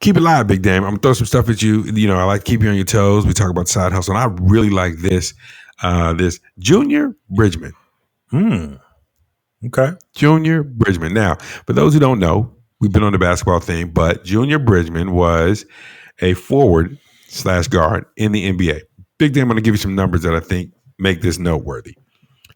Keep it live, Big Dame. I'm gonna throw some stuff at you. You know, I like to keep you on your toes. We talk about side hustle, and I really like this. This Junior Bridgeman. Okay. Junior Bridgeman. Now, for those who don't know, we've been on the basketball thing, but Junior Bridgeman was a forward/guard in the NBA. Big Dame, I'm going to give you some numbers that I think make this noteworthy.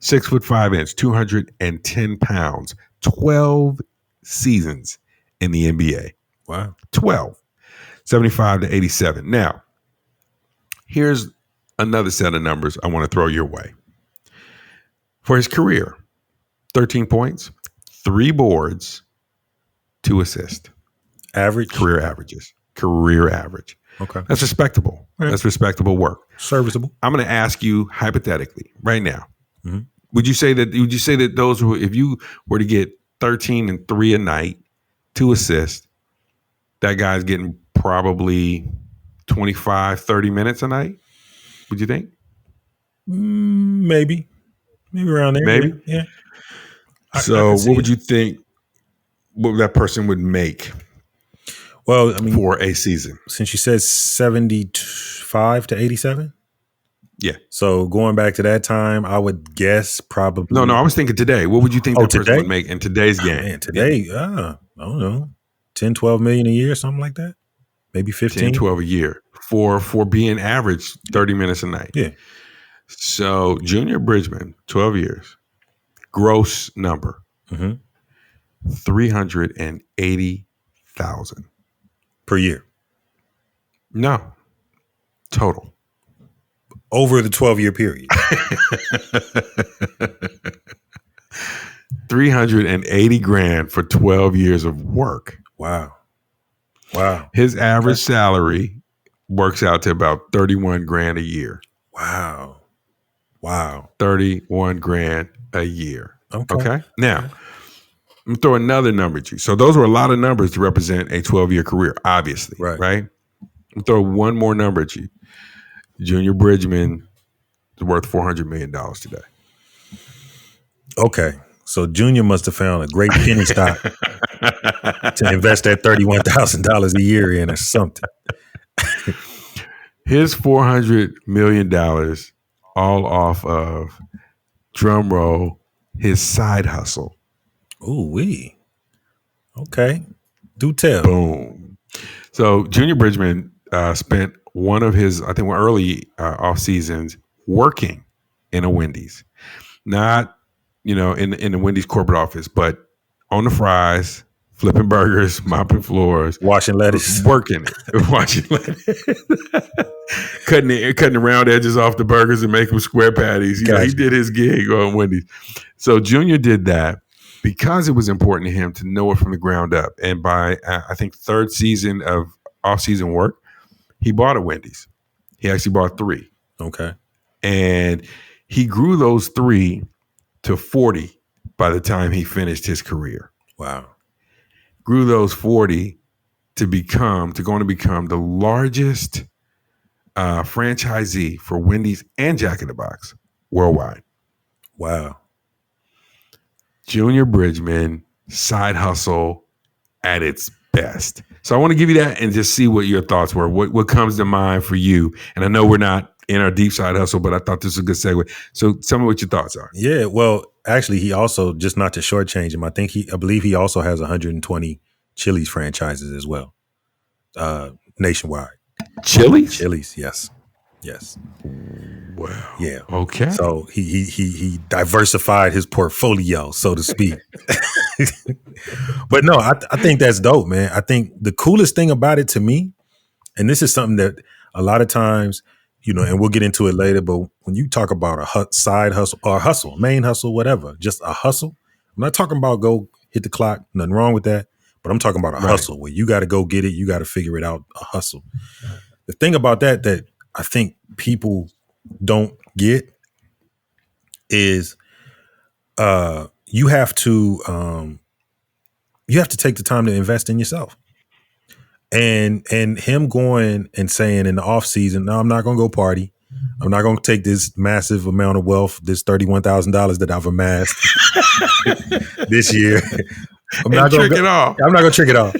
6'5", 210 pounds, 12 seasons in the NBA. Wow. 12. 75 to 87. Now, here's another set of numbers I want to throw your way. For his career, 13 points, 3 boards, 2 assists. Average? Career averages. Career average. Okay. That's respectable. Yeah. That's respectable work. Serviceable. I'm going to ask you hypothetically right now. Mm-hmm. Would you say that those were, if you were to get 13 and 3 a night, 2 assists, that guy's getting probably 25, 30 minutes a night? Would you think? Maybe around there. Maybe. Yeah. So what would you think what that person would make? Well, I mean, for a season, since you said 75 to 87. Yeah. So going back to that time, I would guess probably. No, I was thinking today. What would you think that person would make in today's game? Man, today, I don't know, 10, 12 million a year, something like that. Maybe 15. 10, 12 a year for being average 30 minutes a night. Yeah. So Junior Bridgeman, 12 years, gross number, 380,000 per year. No, total. Over the 12-year period. 380 grand for 12 years of work. Wow. His average salary works out to about 31 grand a year. Wow. 31 grand a year. Okay. Now, I'm going to throw another number at you. So those were a lot of numbers to represent a 12-year career, obviously. Right? I'm throw one more number at you. Junior Bridgeman is worth $400 million today. Okay. So Junior must have found a great penny stock to invest that $31,000 a year in or something. His $400 million all off of, drum roll, his side hustle. Ooh wee. Okay. Do tell. Boom. So Junior Bridgeman spent one of his, I think, early off seasons working in a Wendy's, not, in the Wendy's corporate office, but on the fries, flipping burgers, mopping floors, washing lettuce, washing lettuce, cutting the round edges off the burgers and making them square patties. He did his gig on Wendy's. So Junior did that because it was important to him to know it from the ground up. And by I think third season of off-season work, he bought a Wendy's. He actually bought 3. Okay. And he grew those 3 to 40 by the time he finished his career. Wow. Grew those 40 to become the largest franchisee for Wendy's and Jack in the Box worldwide. Wow. Junior Bridgeman, side hustle at its best. So I want to give you that and just see what your thoughts were. What comes to mind for you? And I know we're not in our deep side hustle, but I thought this was a good segue. So tell me what your thoughts are. Yeah, well, actually, he also, just not to shortchange him, I believe he also has 120 Chili's franchises as well, nationwide. Chili's, yes. Wow. Yeah. Okay. So he diversified his portfolio, so to speak. But no, I think that's dope, man. I think the coolest thing about it to me, and this is something that a lot of times, and we'll get into it later, but when you talk about a side hustle or a hustle, main hustle, whatever, just a hustle, I'm not talking about go hit the clock, nothing wrong with that, but I'm talking about a hustle where you got to go get it, you got to figure it out, a hustle. The thing about that I think people don't get is you have to take the time to invest in yourself. And him going and saying in the off season, no, I'm not going to go party. I'm not going to take this massive amount of wealth, this $31,000 that I've amassed this year. I'm not going to trick it off.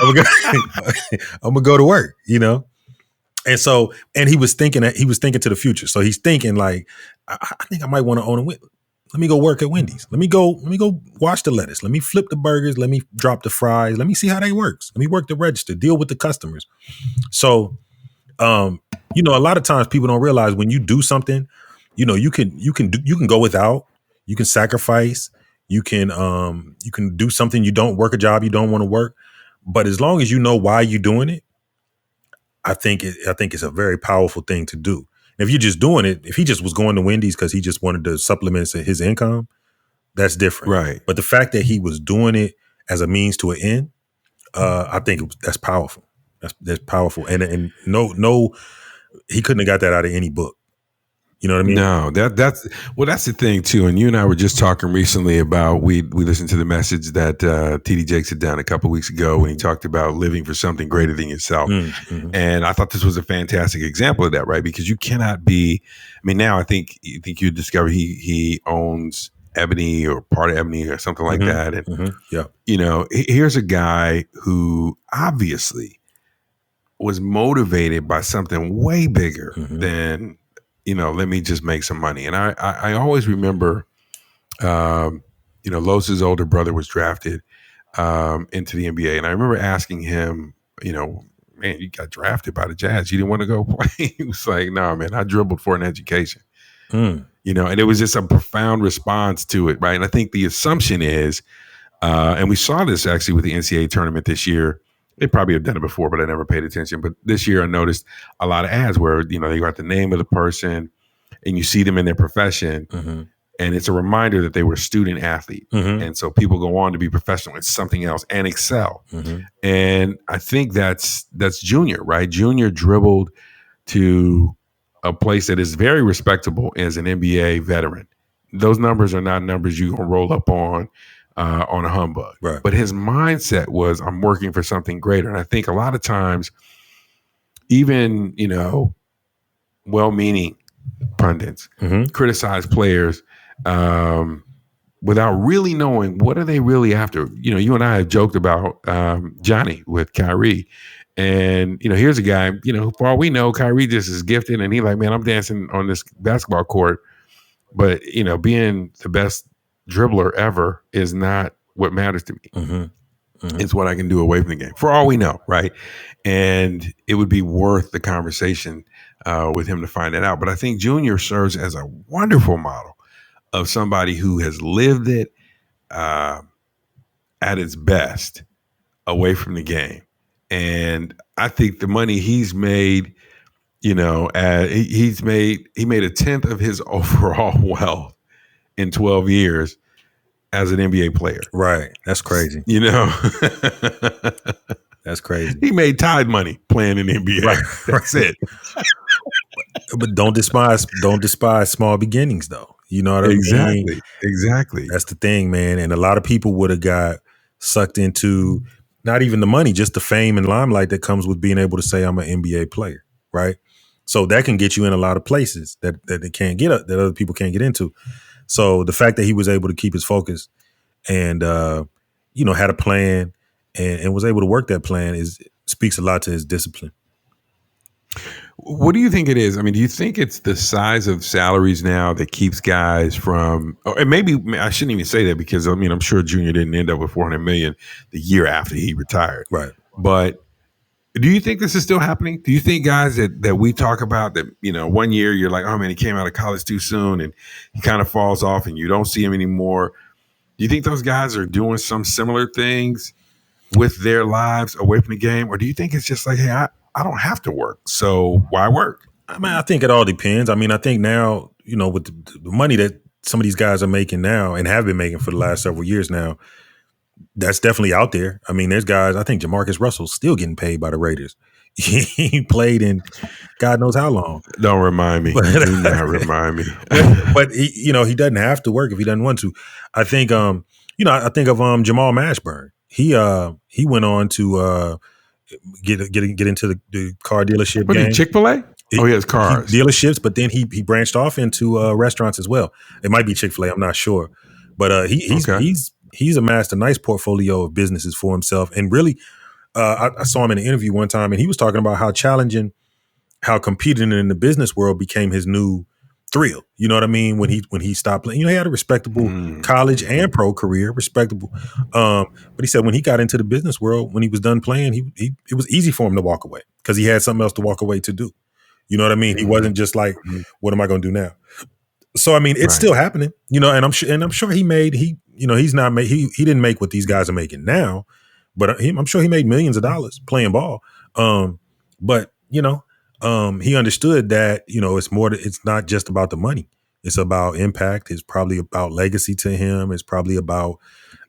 I'm gonna go to work, you know? And so, and he was thinking to the future. So he's thinking like, I think I might want to own a Wendy's. Let me go work at Wendy's. Let me go wash the lettuce. Let me flip the burgers. Let me drop the fries. Let me see how they works. Let me work the register, deal with the customers. So, you know, a lot of times people don't realize when you do something, you know, you can go without, you can sacrifice, you can do something you don't work a job you don't want to work. But as long as you know why you're doing it, I think it's a very powerful thing to do. If you're just doing it, if he just was going to Wendy's because he just wanted to supplement his income, that's different. Right. But the fact that he was doing it as a means to an end, I think that's powerful. That's powerful. And no, he couldn't have got that out of any book. You know what I mean? No, that's the thing too. And you and I were just talking recently about we listened to the message that TD Jakes had done a couple of weeks ago when he talked about living for something greater than yourself. Mm-hmm. And I thought this was a fantastic example of that, right? Because you cannot be. I mean, now I think you discover he owns Ebony or part of Ebony or something like that. And yeah, you know, here's a guy who obviously was motivated by something way bigger than, you know, let me just make some money. And I always remember, you know, Los's older brother was drafted into the NBA. And I remember asking him, you know, man, you got drafted by the Jazz. You didn't want to go play? He was like, no, man, I dribbled for an education. You know, and it was just a profound response to it, right? And I think the assumption is, and we saw this actually with the NCAA tournament this year. They probably have done it before, but I never paid attention. But this year I noticed a lot of ads where, you know, they got the name of the person and you see them in their profession. And it's a reminder that they were a student athlete. And so people go on to be professional in something else and excel. And I think that's Junior, right? Junior dribbled to a place that is very respectable as an NBA veteran. Those numbers are not numbers you can roll up on a humbug. Right. But his mindset was, I'm working for something greater. And I think a lot of times, even, you know, well-meaning pundits criticize players without really knowing what are they really after. You know, you and I have joked about Johnny with Kyrie. And, you know, here's a guy, you know, for all we know, Kyrie just is gifted. And he's like, man, I'm dancing on this basketball court. But, you know, being the best dribbler ever is not what matters to me. It's what I can do away from the game, for all we know, right? And it would be worth the conversation with him to find that out. But I think Junior serves as a wonderful model of somebody who has lived it at its best away from the game. And I think the money he's made, you know, he made a tenth of his overall wealth in 12 years as an NBA player. Right. That's crazy. You know, that's crazy. He made Tide money playing in the NBA. Right. That's it. But don't despise small beginnings, though. You know what I mean? Exactly. That's the thing, man. And a lot of people would have got sucked into not even the money, just the fame and limelight that comes with being able to say I'm an NBA player, right? So that can get you in a lot of places that they can't get, that other people can't get into. So the fact that he was able to keep his focus and you know, had a plan and was able to work that plan speaks a lot to his discipline. What do you think it is? I mean, do you think it's the size of salaries now that keeps guys from, and maybe I shouldn't even say that because I mean, I'm sure Junior didn't end up with $400 million the year after he retired. Right. But do you think this is still happening? Do you think guys that we talk about that, you know, 1 year you're like, oh man, he came out of college too soon and he kind of falls off and you don't see him anymore. Do you think those guys are doing some similar things with their lives away from the game? Or do you think it's just like, hey, I don't have to work, so why work? I mean, I think it all depends. I mean, I think now, you know, with the money that some of these guys are making now and have been making for the last several years now, that's definitely out there. I mean, there's guys, I think Jamarcus Russell's still getting paid by the Raiders. He played in God knows how long. Don't remind me. Do not remind me. But he, you know, he doesn't have to work if he doesn't want to. I think, you know, I think of Jamal Mashburn. He went on to get into the car dealership game. Chick-fil-A? Oh, he has cars. Dealerships, but then he branched off into restaurants as well. It might be Chick-fil-A, I'm not sure. But he's amassed a nice portfolio of businesses for himself and really I saw him in an interview one time, and he was talking about how challenging, how competing in the business world became his new thrill. You know what I mean? When he stopped playing, he had a respectable college and pro career, respectable. But he said when he got into the business world, when he was done playing, it was easy for him to walk away because he had something else to walk away to do. You know what I mean? He wasn't just like, what am I going to do now? So I mean, it's still happening, and I'm sure he didn't make what these guys are making now, but I'm sure he made millions of dollars playing ball. But he understood that it's not just about the money. It's about impact. It's probably about legacy to him. It's probably about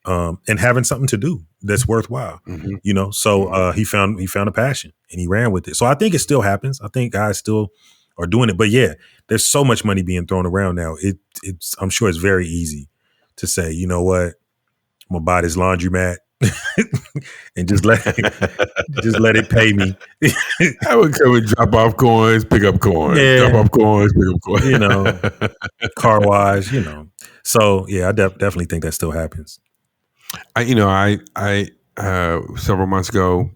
and having something to do that's worthwhile. So he found a passion and he ran with it. So I think it still happens. I think guys still are doing it. But yeah, there's so much money being thrown around now. I'm sure it's very easy to say, you know what, I'm gonna buy this laundromat and just let it pay me. I would come and drop off coins, pick up coins, drop off coins, pick up coins. Car wash, So yeah, I definitely think that still happens. I several months ago,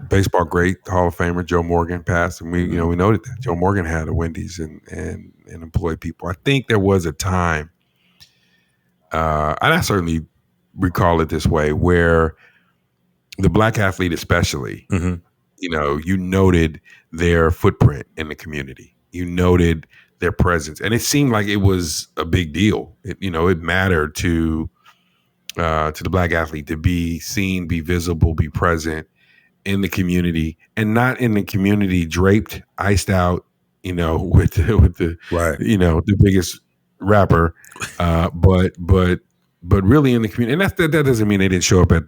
baseball great Hall of Famer Joe Morgan passed, and we noted that Joe Morgan had a Wendy's and employed people. I think there was a time, and I certainly recall it this way, where the black athlete, especially, you noted their footprint in the community. You noted their presence, and it seemed like it was a big deal. It mattered to the black athlete to be seen, be visible, be present in the community, and not in the community draped, iced out, with the right, the biggest rapper, but really in the community. And that doesn't mean they didn't show up at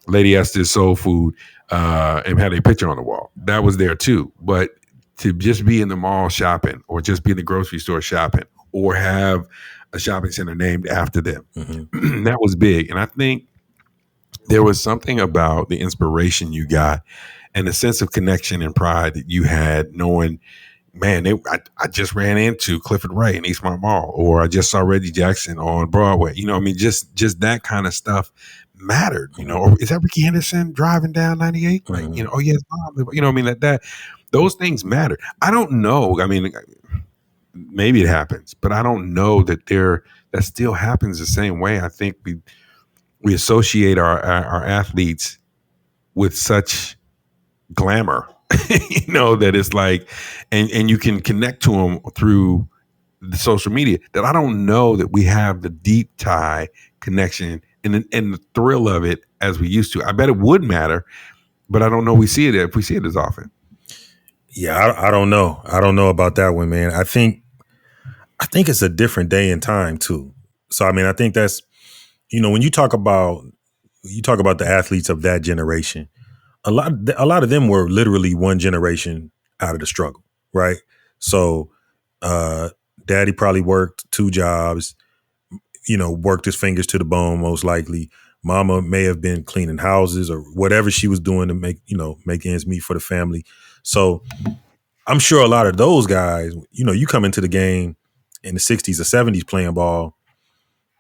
Lady Esther's Soul Food and had a picture on the wall. That was there too. But to just be in the mall shopping, or just be in the grocery store shopping, or have a shopping center named after them, that was big. And I think there was something about the inspiration you got and the sense of connection and pride that you had, knowing, man, I just ran into Clifford Wright in Eastmont Mall, or I just saw Reggie Jackson on Broadway. Just that kind of stuff mattered. Or is that Ricky Henderson driving down 98? Like, oh yeah, his mom. That those things matter. I don't know. I mean, maybe it happens, but I don't know that that still happens the same way. I think we associate our athletes with such glamour, that it's like, and you can connect to them through the social media, that I don't know that we have the deep tie connection and the thrill of it as we used to. I bet it would matter, but I don't know we see it if we see it as often. Yeah, I don't know. I don't know about that one, man. I think it's a different day and time too. So I mean, I think that's, when you talk about the athletes of that generation, a lot of them were literally one generation out of the struggle, right? So daddy probably worked 2 jobs, worked his fingers to the bone, most likely. Mama may have been cleaning houses or whatever she was doing to make ends meet for the family. So I'm sure a lot of those guys, you come into the game in the 60s or 70s playing ball,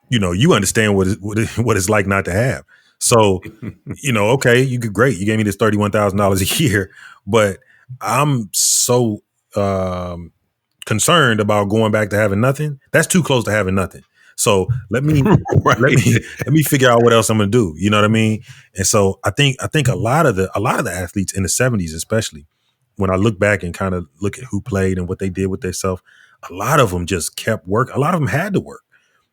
you understand what it's like not to have. So, okay, you get great. You gave me this $31,000 a year, but I'm so concerned about going back to having nothing. That's too close to having nothing. So let me let me figure out what else I'm gonna do. You know what I mean? And so I think a lot of the athletes in the 70s, especially, when I look back and kind of look at who played and what they did with themselves, a lot of them just kept working. A lot of them had to work,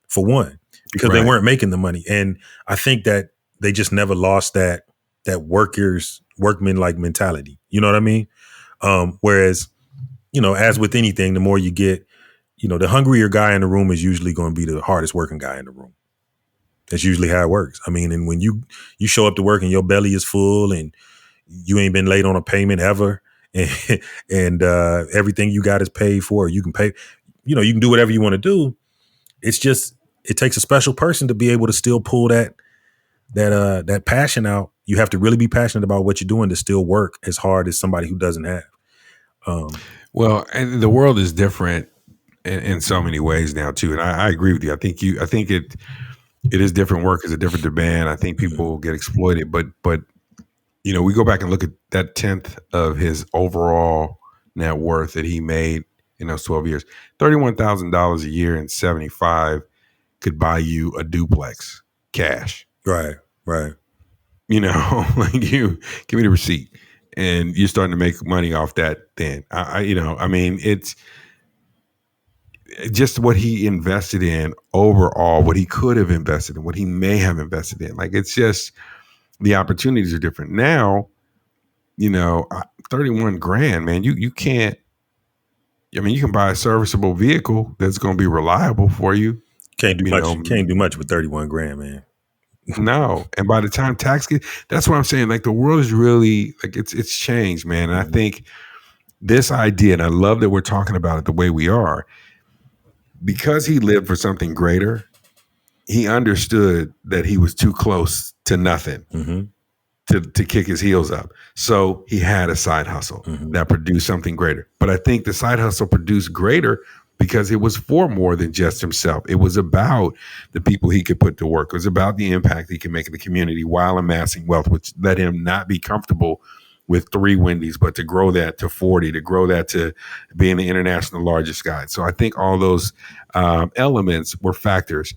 for one, because they weren't making the money. And I think that they just never lost that workman-like mentality. You know what I mean? Whereas, as with anything, the more you get, the hungrier guy in the room is usually going to be the hardest working guy in the room. That's usually how it works. I mean, and when you show up to work and your belly is full and you ain't been late on a payment ever, and everything you got is paid for, you can pay, you can do whatever you want to do. It's just, it takes a special person to be able to still pull that passion out. You have to really be passionate about what you're doing to still work as hard as somebody who doesn't have. Well, and the world is different in so many ways now too. And I agree with you. I think It is different work. It's a different demand. I think people get exploited, but we go back and look at that 10th of his overall net worth that he made in those 12 years. $31,000 a year and 75 could buy you a duplex cash. Right. Like you give me the receipt, and you're starting to make money off that. Then it's just what he invested in overall, what he could have invested in, what he may have invested in. Like, it's just the opportunities are different now. 31 grand, man. You can't. I mean, you can buy a serviceable vehicle that's going to be reliable for you. Can't do much. Can't do much with 31 grand, man. No, and by the time tax gets, that's what I'm saying. Like, the world is really like it's changed, man. And I think this idea, and I love that we're talking about it the way we are, because he lived for something greater. He understood that he was too close to nothing to kick his heels up. So he had a side hustle that produced something greater. But I think the side hustle produced greater because it was for more than just himself. It was about the people he could put to work. It was about the impact he could make in the community while amassing wealth, which let him not be comfortable with 3 Wendy's, but to grow that to 40, to grow that to being the international largest guy. So I think all those elements were factors.